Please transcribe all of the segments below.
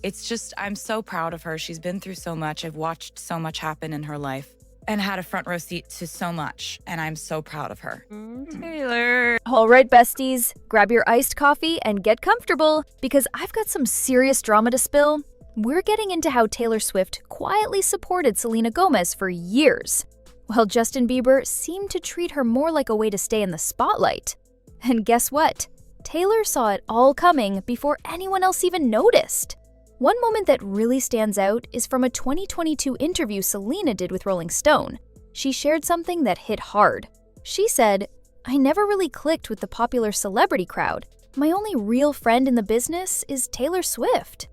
It's just, I'm so proud of her. She's been through so much. I've watched so much happen in her life and had a front row seat to so much. And I'm so proud of her. Taylor. All right, besties, grab your iced coffee and get comfortable because I've got some serious drama to spill. We're getting into how Taylor Swift quietly supported Selena Gomez for years, while Justin Bieber seemed to treat her more like a way to stay in the spotlight. And guess what? Taylor saw it all coming before anyone else even noticed. One moment that really stands out is from a 2022 interview Selena did with Rolling Stone. She shared something that hit hard. She said, "I never really clicked with the popular celebrity crowd. My only real friend in the business is Taylor Swift."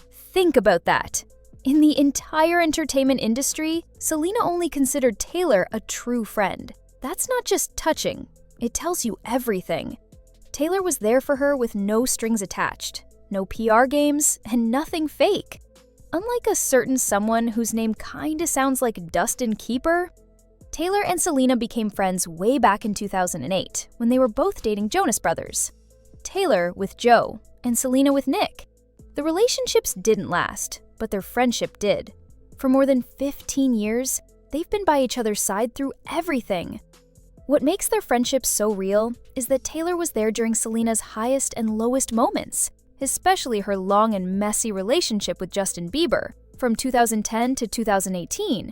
Think about that. In the entire entertainment industry, Selena only considered Taylor a true friend. That's not just touching, it tells you everything. Taylor was there for her with no strings attached, no PR games, and nothing fake. Unlike a certain someone whose name kinda sounds like Dustin Keeper, Taylor and Selena became friends way back in 2008 when they were both dating Jonas Brothers. Taylor with Joe and Selena with Nick. The relationships didn't last, but their friendship did. For more than 15 years, they've been by each other's side through everything. What makes their friendship so real is that Taylor was there during Selena's highest and lowest moments, especially her long and messy relationship with Justin Bieber from 2010 to 2018.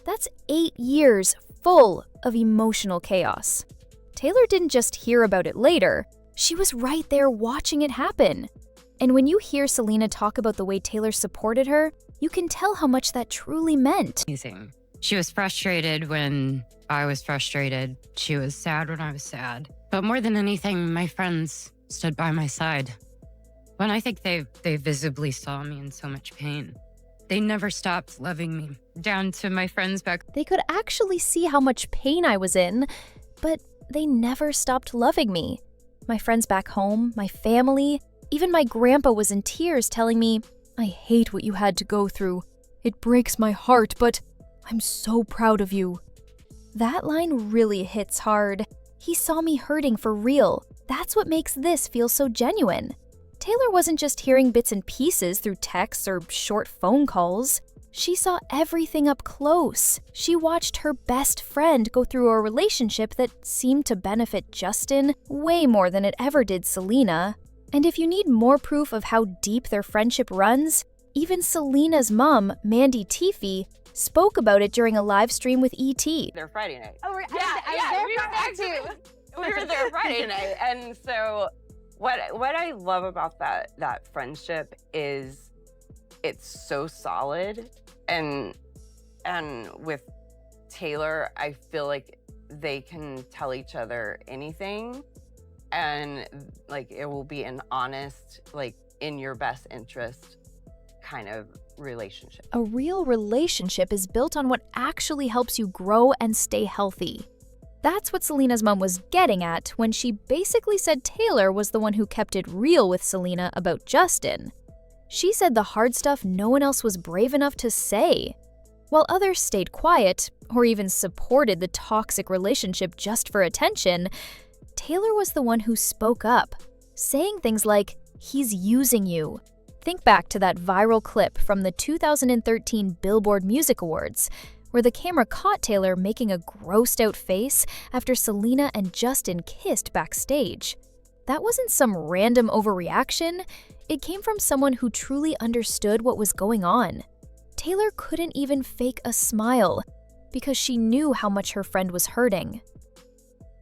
That's 8 years full of emotional chaos. Taylor didn't just hear about it later, she was right there watching it happen. And when you hear Selena talk about the way Taylor supported her, you can tell how much that truly meant. Amazing. She was frustrated when I was frustrated. She was sad when I was sad. But more than anything, my friends stood by my side. When I think they visibly saw me in so much pain. They never stopped loving me, down to my friends back. They could actually see how much pain I was in, but they never stopped loving me. My friends back home, my family, even my grandpa was in tears telling me, "I hate what you had to go through. It breaks my heart, but I'm so proud of you." That line really hits hard. He saw me hurting for real. That's what makes this feel so genuine. Taylor wasn't just hearing bits and pieces through texts or short phone calls. She saw everything up close. She watched her best friend go through a relationship that seemed to benefit Justin way more than it ever did Selena. And if you need more proof of how deep their friendship runs, even Selena's mom, Mandy Teefey, spoke about it during a live stream with E.T. Their Friday night. Oh, We were there Friday night, and so what I love about that friendship is it's so solid, and with Taylor, I feel like they can tell each other anything, and like it will be an honest, like in your best interest kind of relationship. A real relationship is built on what actually helps you grow and stay healthy. That's what Selena's mom was getting at when she basically said Taylor was the one who kept it real with Selena about Justin. She said the hard stuff no one else was brave enough to say. While others stayed quiet, or even supported the toxic relationship just for attention, Taylor was the one who spoke up, saying things like, "He's using you." Think back to that viral clip from the 2013 Billboard Music Awards, where the camera caught Taylor making a grossed-out face after Selena and Justin kissed backstage. That wasn't some random overreaction, it came from someone who truly understood what was going on. Taylor couldn't even fake a smile, because she knew how much her friend was hurting.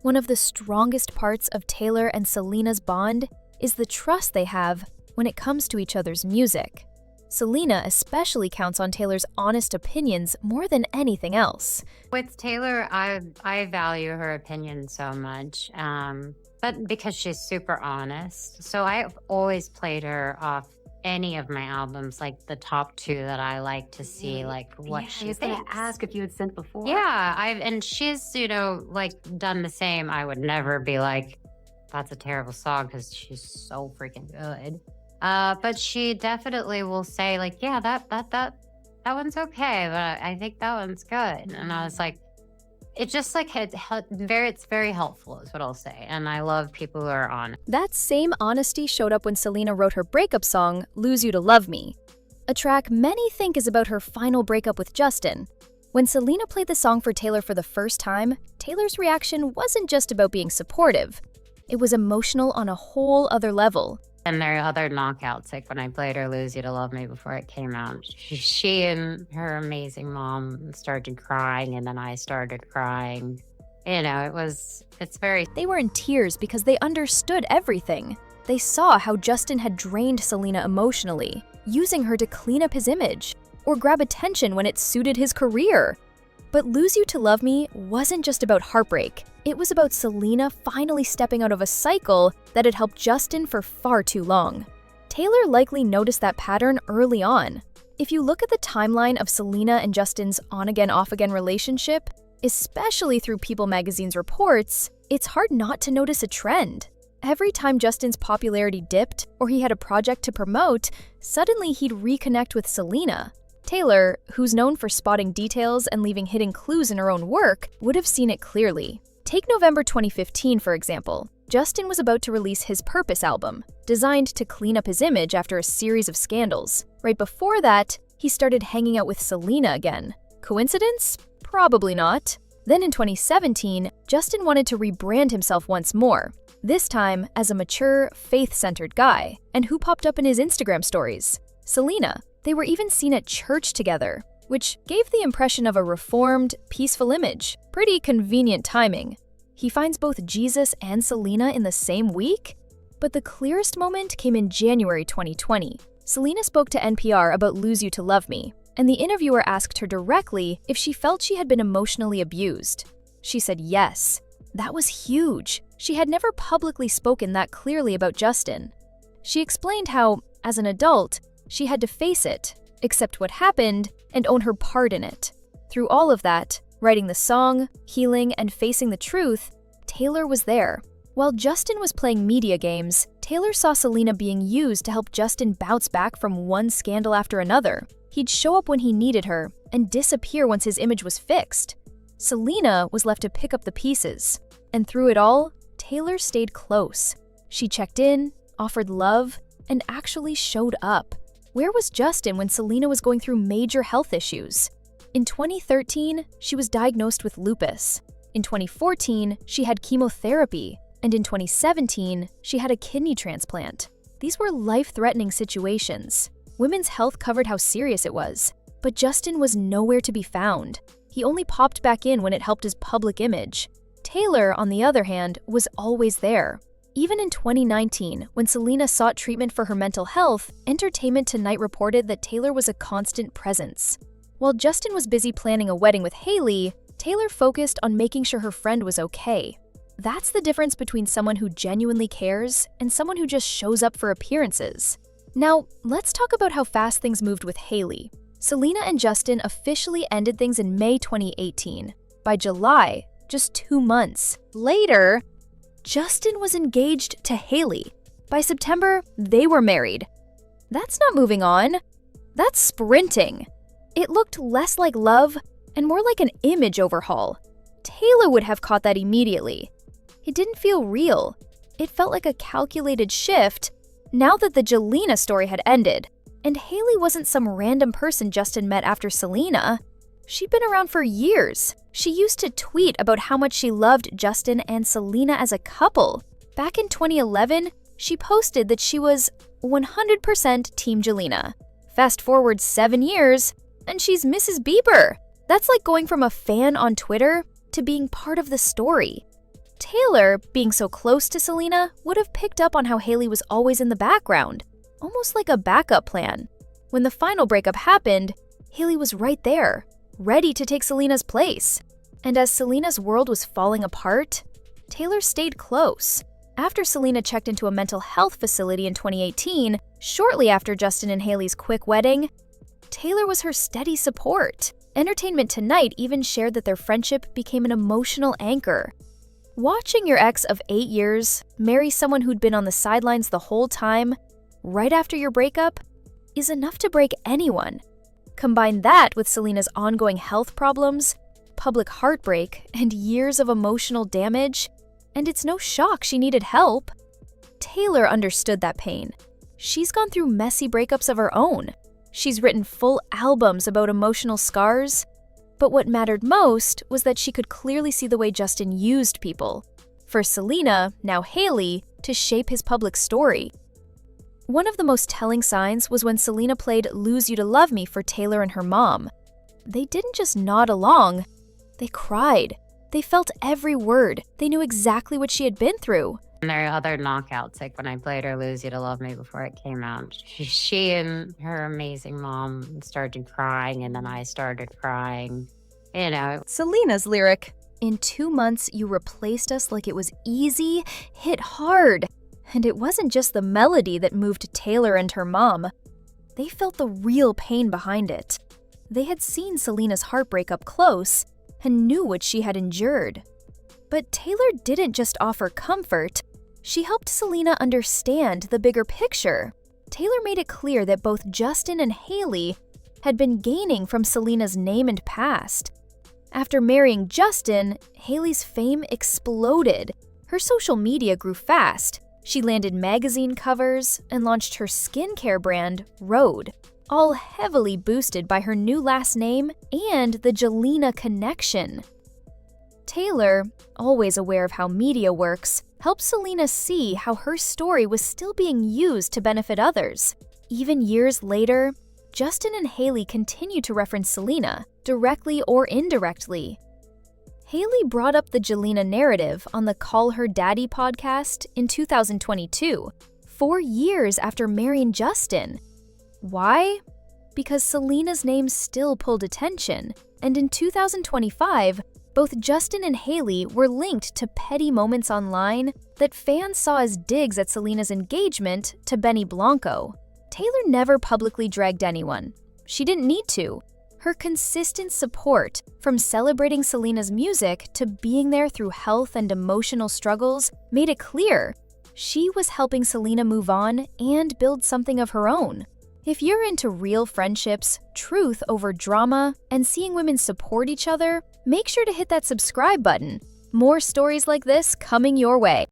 One of the strongest parts of Taylor and Selena's bond is the trust they have when it comes to each other's music. Selena especially counts on Taylor's honest opinions more than anything else. With Taylor, I value her opinion so much, but because she's super honest. So I've always played her off any of my albums, like the top 2 that I like to see, like what she was gonna thinks. ask if you had sent before. Yeah, and she's, like done the same. I would never be like, that's a terrible song, because she's so freaking good. But she definitely will say like, yeah, that one's okay, but I think that one's good. And I was like, it just like it's very helpful is what I'll say. And I love people who are honest. That same honesty showed up when Selena wrote her breakup song, "Lose You to Love Me." a track many think is about her final breakup with Justin. When Selena played the song for Taylor for the first time, Taylor's reaction wasn't just about being supportive. It was emotional on a whole other level. And there are other knockouts, like when I played her Lose You to Love Me before it came out. She and her amazing mom started crying, and then I started crying. You know, it's very... They were in tears because they understood everything. They saw how Justin had drained Selena emotionally, using her to clean up his image or grab attention when it suited his career. But Lose You to Love Me wasn't just about heartbreak. It was about Selena finally stepping out of a cycle that had helped Justin for far too long. Taylor likely noticed that pattern early on. If you look at the timeline of Selena and Justin's on-again, off-again relationship, especially through People magazine's reports, it's hard not to notice a trend. Every time Justin's popularity dipped or he had a project to promote, suddenly he'd reconnect with Selena. Taylor, who's known for spotting details and leaving hidden clues in her own work, would have seen it clearly. Take November 2015, for example. Justin was about to release his Purpose album, designed to clean up his image after a series of scandals. Right before that, he started hanging out with Selena again. Coincidence? Probably not. Then in 2017, Justin wanted to rebrand himself once more, this time as a mature, faith-centered guy. And who popped up in his Instagram stories? Selena. They were even seen at church together, which gave the impression of a reformed, peaceful image. Pretty convenient timing. He finds both Jesus and Selena in the same week? But the clearest moment came in January 2020. Selena spoke to NPR about Lose You to Love Me, and the interviewer asked her directly if she felt she had been emotionally abused. She said yes. That was huge. She had never publicly spoken that clearly about Justin. She explained how, as an adult, she had to face it, accept what happened, and own her part in it. Through all of that, writing the song, healing, and facing the truth, Taylor was there. While Justin was playing media games, Taylor saw Selena being used to help Justin bounce back from one scandal after another. He'd show up when he needed her and disappear once his image was fixed. Selena was left to pick up the pieces. And through it all, Taylor stayed close. She checked in, offered love, and actually showed up. Where was Justin when Selena was going through major health issues? In 2013, she was diagnosed with lupus. In 2014, she had chemotherapy. And in 2017, she had a kidney transplant. These were life-threatening situations. Women's Health covered how serious it was. But Justin was nowhere to be found. He only popped back in when it helped his public image. Taylor, on the other hand, was always there. Even in 2019, when Selena sought treatment for her mental health, Entertainment Tonight reported that Taylor was a constant presence. While Justin was busy planning a wedding with Hailey, Taylor focused on making sure her friend was okay. That's the difference between someone who genuinely cares and someone who just shows up for appearances. Now, let's talk about how fast things moved with Hailey. Selena and Justin officially ended things in May 2018. By July, just 2 months later, Justin was engaged to Hailey. By September, they were married. That's not moving on. That's sprinting. It looked less like love and more like an image overhaul. Taylor would have caught that immediately. It didn't feel real. It felt like a calculated shift now that the Jelena story had ended. And Hailey wasn't some random person Justin met after Selena. She'd been around for years. She used to tweet about how much she loved Justin and Selena as a couple. Back in 2011, she posted that she was 100% Team Jelena. Fast forward 7 years, and she's Mrs. Bieber. That's like going from a fan on Twitter to being part of the story. Taylor, being so close to Selena, would have picked up on how Hailey was always in the background, almost like a backup plan. When the final breakup happened, Hailey was right there, ready to take Selena's place. And as Selena's world was falling apart, Taylor stayed close. After Selena checked into a mental health facility in 2018, shortly after Justin and Hailey's quick wedding, Taylor was her steady support. Entertainment Tonight even shared that their friendship became an emotional anchor. Watching your ex of 8 years marry someone who'd been on the sidelines the whole time, right after your breakup, is enough to break anyone. Combine that with Selena's ongoing health problems, public heartbreak, and years of emotional damage, and it's no shock she needed help. Taylor understood that pain. She's gone through messy breakups of her own. She's written full albums about emotional scars. But what mattered most was that she could clearly see the way Justin used people. For Selena, now Hailey, to shape his public story. One of the most telling signs was when Selena played Lose You to Love Me for Taylor and her mom. They didn't just nod along, they cried. They felt every word. They knew exactly what she had been through. And there are other knockouts, like when I played her Lose You to Love Me before it came out. She and her amazing mom started crying, and then I started crying. You know. Selena's lyric, "In 2 months, you replaced us like it was easy," hit hard. And it wasn't just the melody that moved Taylor and her mom. They felt the real pain behind it. They had seen Selena's heartbreak up close and knew what she had endured. But Taylor didn't just offer comfort. She helped Selena understand the bigger picture. Taylor made it clear that both Justin and Hailey had been gaining from Selena's name and past. After marrying Justin, Hailey's fame exploded. Her social media grew fast. She landed magazine covers and launched her skincare brand, Rhode, all heavily boosted by her new last name and the Jelena connection. Taylor, always aware of how media works, helped Selena see how her story was still being used to benefit others. Even years later, Justin and Hailey continued to reference Selena, directly or indirectly. Hailey brought up the Jelena narrative on the Call Her Daddy podcast in 2022, 4 years after marrying Justin. Why? Because Selena's name still pulled attention, and in 2025, both Justin and Hailey were linked to petty moments online that fans saw as digs at Selena's engagement to Benny Blanco. Taylor never publicly dragged anyone. She didn't need to. Her consistent support, from celebrating Selena's music to being there through health and emotional struggles, made it clear she was helping Selena move on and build something of her own. If you're into real friendships, truth over drama, and seeing women support each other, make sure to hit that subscribe button. More stories like this coming your way.